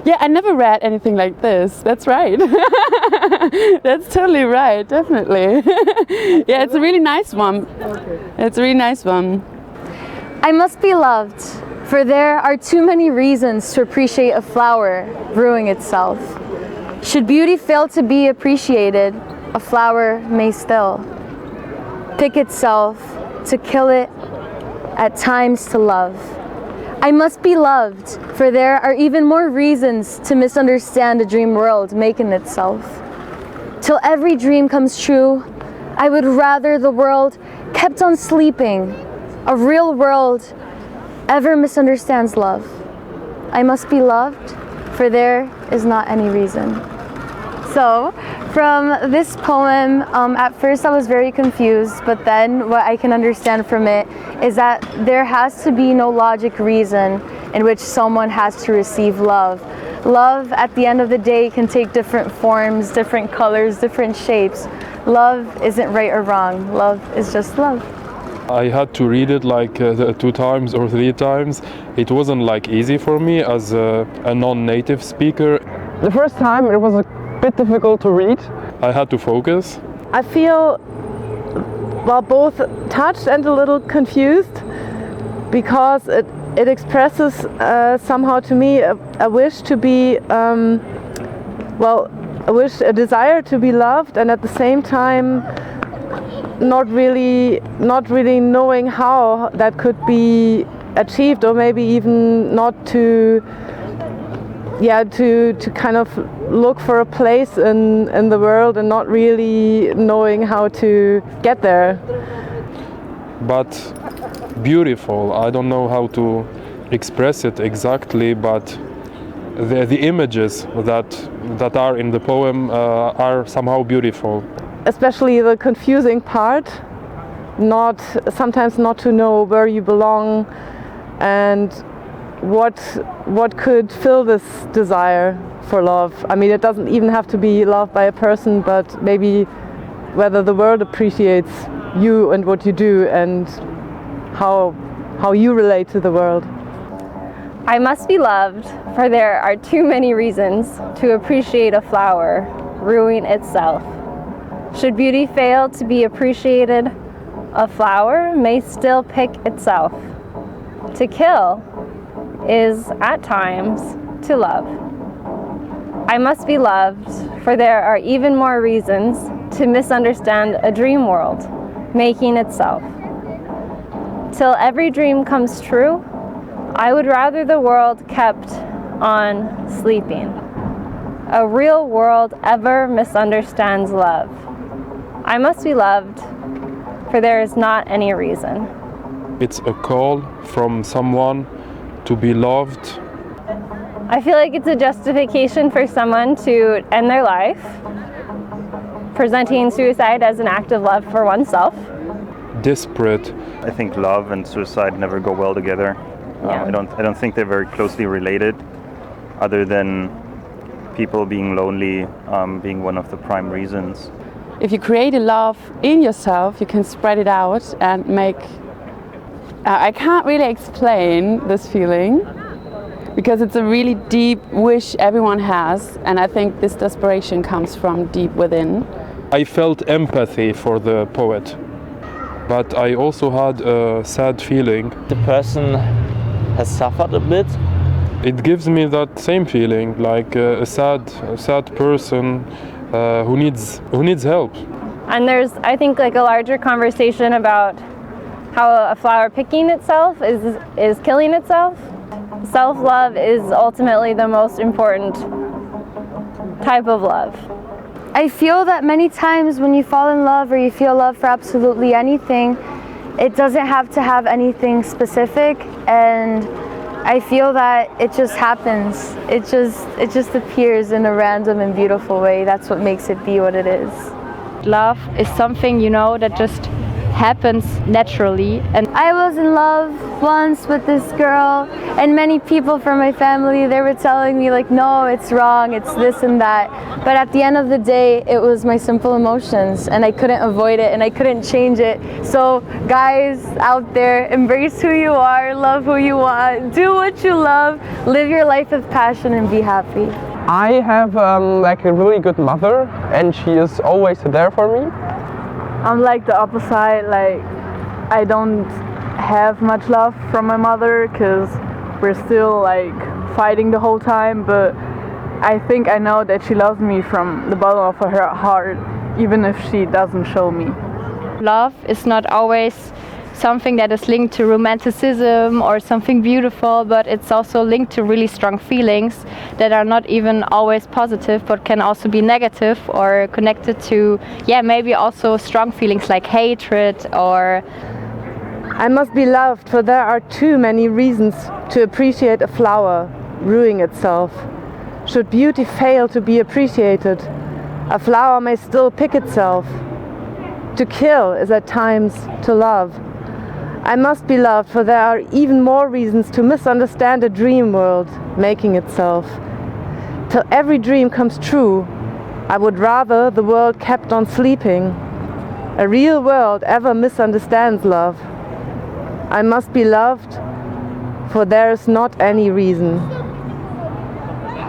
Yeah, I never read anything like this. That's right. That's totally right, definitely. Yeah, it's a really nice one. It's a really nice one. I must be loved, for there are too many reasons to appreciate a flower ruining itself. Should beauty fail to be appreciated, a flower may still pick itself, to kill it, at times to love. I must be loved, for there are even more reasons to misunderstand a dream world making itself. Till every dream comes true, I would rather the world kept on sleeping. A real world ever misunderstands love. I must be loved, for there is not any reason. So, from this poem, at first I was very confused, but then what I can understand from it is that there has to be no logic reason in which someone has to receive love. Love, at the end of the day, can take different forms, different colors, different shapes. Love isn't right or wrong. Love is just love. I had to read it like 2 times or 3 times. It wasn't like easy for me as a non-native speaker. The first time it was a bit difficult to read. I had to focus. I feel, well, both touched and a little confused, because it expresses somehow to me a wish to be, a desire to be loved, and at the same time not really knowing how that could be achieved, or maybe even not to kind of look for a place in the world and not really knowing how to get there. But beautiful, I don't know how to express it exactly, but the images that are in the poem are somehow beautiful. Especially the confusing part, sometimes not to know where you belong and what could fill this desire for love. I mean, it doesn't even have to be loved by a person, but maybe whether the world appreciates you and what you do and how you relate to the world. I must be loved, for there are too many reasons to appreciate a flower ruining itself. Should beauty fail to be appreciated, a flower may still pick itself. To kill is at times to love. I must be loved, for there are even more reasons to misunderstand a dream world making itself. Till every dream comes true, I would rather the world kept on sleeping. A real world ever misunderstands love. I must be loved, for there is not any reason. It's a call from someone to be loved. I feel like it's a justification for someone to end their life, presenting suicide as an act of love for oneself. Desperate. I think love and suicide never go well together. Yeah. I don't think they're very closely related, other than people being lonely being one of the prime reasons. If you create a love in yourself, you can spread it out and make... I can't really explain this feeling, because it's a really deep wish everyone has, and I think this desperation comes from deep within. I felt empathy for the poet, but I also had a sad feeling. The person has suffered a bit. It gives me that same feeling, like a sad person who needs help. And there's, I think, like a larger conversation about how a flower picking itself is killing itself. Self-love is ultimately the most important type of love. I feel that many times when you fall in love or you feel love for absolutely anything, it doesn't have to have anything specific, and I feel that it just happens. It just appears in a random and beautiful way. That's what makes it be what it is. Love is something, that just happens naturally. And I was in love once with this girl, and many people from my family, they were telling me like, no, it's wrong, it's this and that. But at the end of the day, it was my simple emotions, and I couldn't avoid it and I couldn't change it. So guys out there, embrace who you are, love who you want, do what you love, live your life with passion and be happy. I have like a really good mother, and she is always there for me. I'm like the opposite, like I don't have much love from my mother because we're still like fighting the whole time, but I think I know that she loves me from the bottom of her heart, even if she doesn't show me. Love is not always something that is linked to romanticism or something beautiful, but it's also linked to really strong feelings that are not even always positive, but can also be negative or connected to, yeah, maybe also strong feelings like hatred or... I must be loved, for there are too many reasons to appreciate a flower rueing itself. Should beauty fail to be appreciated, a flower may still pick itself. To kill is at times to love. I must be loved, for there are even more reasons to misunderstand a dream world making itself. Till every dream comes true, I would rather the world kept on sleeping. A real world ever misunderstands love. I must be loved, for there is not any reason.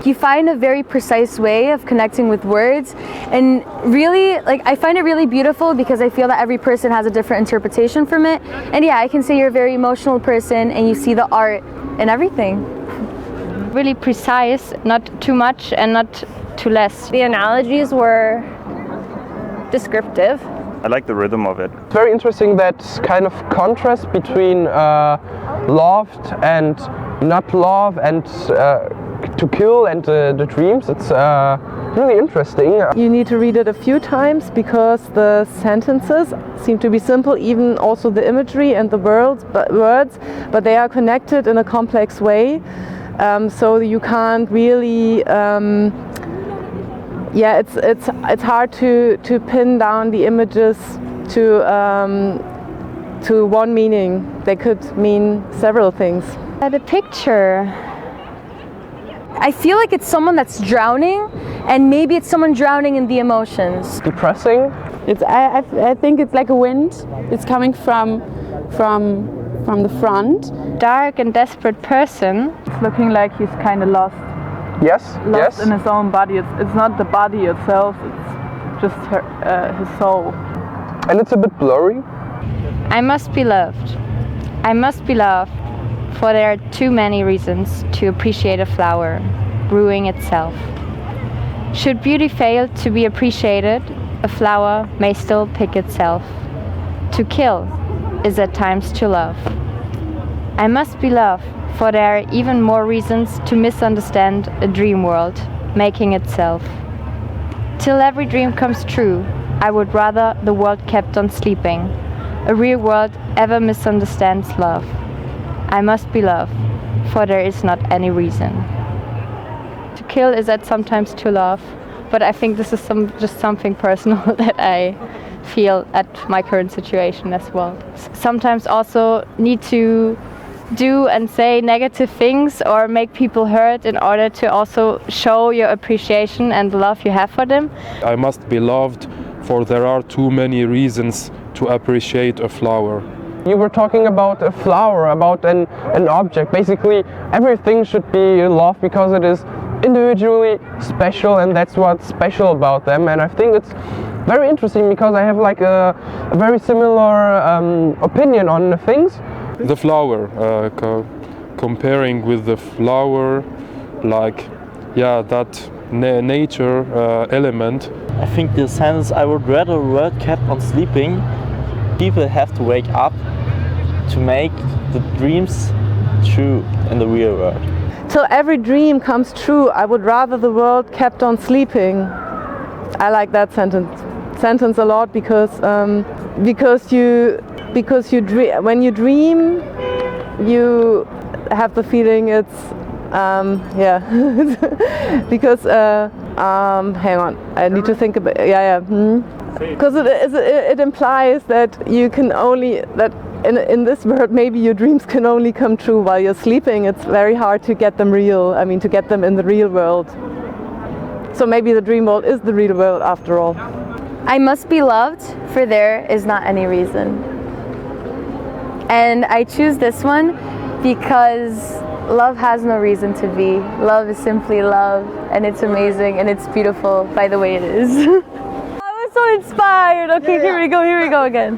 You find a very precise way of connecting with words, and really, like, I find it really beautiful because I feel that every person has a different interpretation from it. And yeah, I can say you're a very emotional person and you see the art in everything. Really precise, not too much and not too less. The analogies were descriptive. I like the rhythm of it. It's very interesting that kind of contrast between loved and not love, and to kill and the dreams. It's really interesting. You need to read it a few times because the sentences seem to be simple, even also the imagery and the words, but they are connected in a complex way. So you can't really, yeah, it's hard to pin down the images to one meaning. They could mean several things. The picture, I feel like it's someone that's drowning, and maybe it's someone drowning in the emotions. Depressing. I think it's like a wind. It's coming from the front. Dark and desperate person. It's looking like he's kind of lost. Yes. Lost in his own body. It's not the body itself. It's just his soul. And it's a bit blurry. I must be loved. I must be loved, for there are too many reasons to appreciate a flower rueing itself. Should beauty fail to be appreciated, a flower may still pick itself. To kill is at times to love. I must be loved, for there are even more reasons to misunderstand a dream world making itself. Till every dream comes true, I would rather the world kept on sleeping. A real world ever misunderstands love. I must be loved, for there is not any reason. To kill is at sometimes to love, but I think this is just something personal that I feel at my current situation as well. Sometimes also need to do and say negative things or make people hurt in order to also show your appreciation and the love you have for them. I must be loved, for there are too many reasons to appreciate a flower. You were talking about a flower, about an object. Basically, everything should be loved because it is individually special, and that's what's special about them. And I think it's very interesting because I have like a very similar opinion on things. The flower, comparing with the flower, like, yeah, that nature element. I think the sentence, I would rather the world kept on sleeping. People have to wake up to make the dreams true in the real world. Till every dream comes true, I would rather the world kept on sleeping. I like that sentence a lot because when you dream, you have the feeling it's yeah. Because hang on, I need to think about because it implies that you can only, that in this world maybe your dreams can only come true while you're sleeping. It's very hard to get them real, I mean to get them in the real world. So maybe the dream world is the real world after all. I must be loved, for there is not any reason. And I choose this one because love has no reason to be. Love is simply love, and it's amazing and it's beautiful by the way it is. I was so inspired. Okay, here we go again.